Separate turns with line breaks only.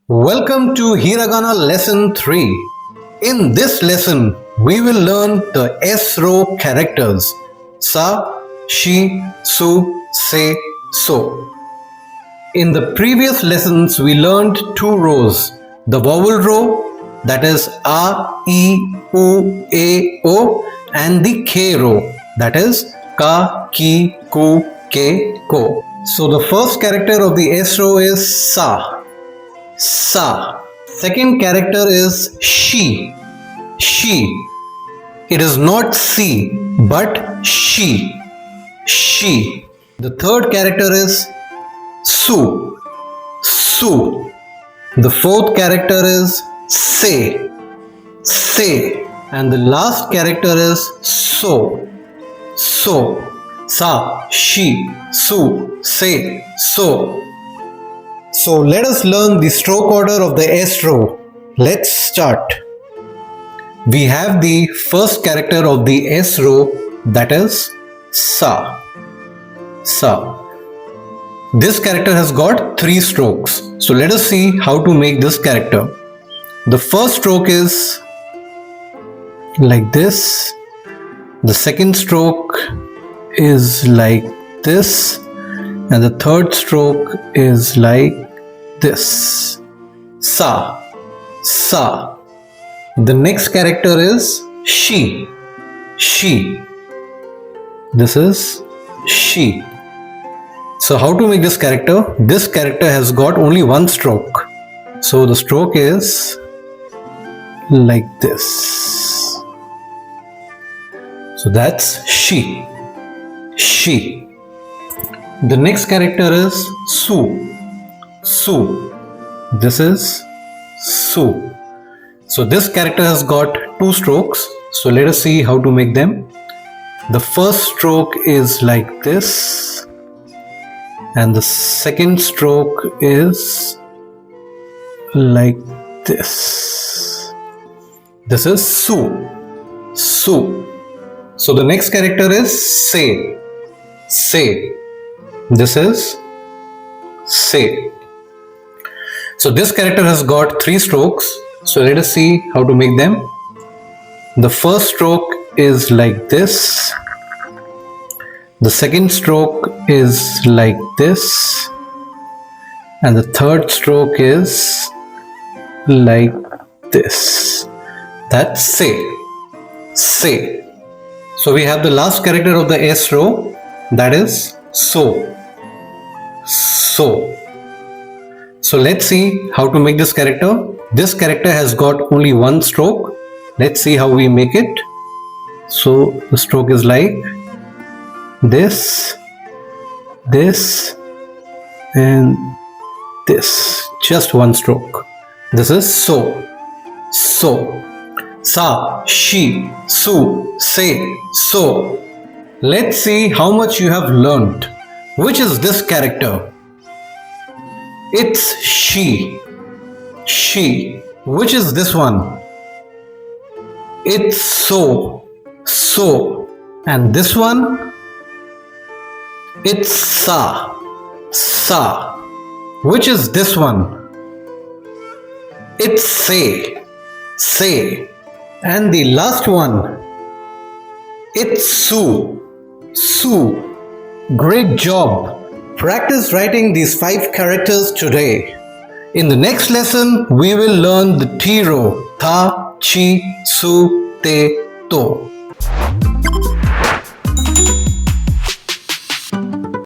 Welcome to Hiragana Lesson 3. In this lesson, we will learn the S row characters Sa, Shi, Su, Se, So. In the previous lessons, we learned two rows. The vowel row, that is A, E, U, A, O, and the K row, that is Ka, Ki, Ku, Ke, Ko. So the first character of the S row is Sa. Sa. Second character is Shi. She. It is not Si, but She. She. The third character is Su. Su. The fourth character is Se. Se. And the last character is So. So. Sa, Shi, Su, Se, So. So let us learn the stroke order of the S row. Let's start. We have the first character of the S row, that is Sa. Sa. This character has got 3 strokes. So let us see how to make this character. The first stroke is like this. The second stroke is like this. And the third stroke is like this. Sa. Sa. The next character is She. She. This is She. So how to make this character? This character has got only one stroke. So the stroke is like this. So that's She. She. The next character is Su. Su. This is Su. So this character has got 2 strokes. So let us see how to make them. The first stroke is like this. And the second stroke is like this. This is Su. Su. So the next character is Se. Se. This is Se. So this character has got 3 strokes. So let us see how to make them. The first stroke is like this. The second stroke is like this. And the third stroke is like this. That's Se. Se. So we have the last character of the S row, that is So. So. So let's see how to make this character. This character has got only one stroke. Let's see how we make it. So the stroke is like this, this, and this. Just one stroke. This is So. So. Sa, Shi, Su, Se, So. Let's see how much you have learned. Which is this character? It's She. She. Which is this one? It's So. So. And this one? It's Sa. Sa. Which is this one? It's Se. Se. And the last one? It's Su. Su. Great job. Practice writing these 5 characters today. In the next lesson, we will learn the T row. Tha, Chi, Su, Te, To.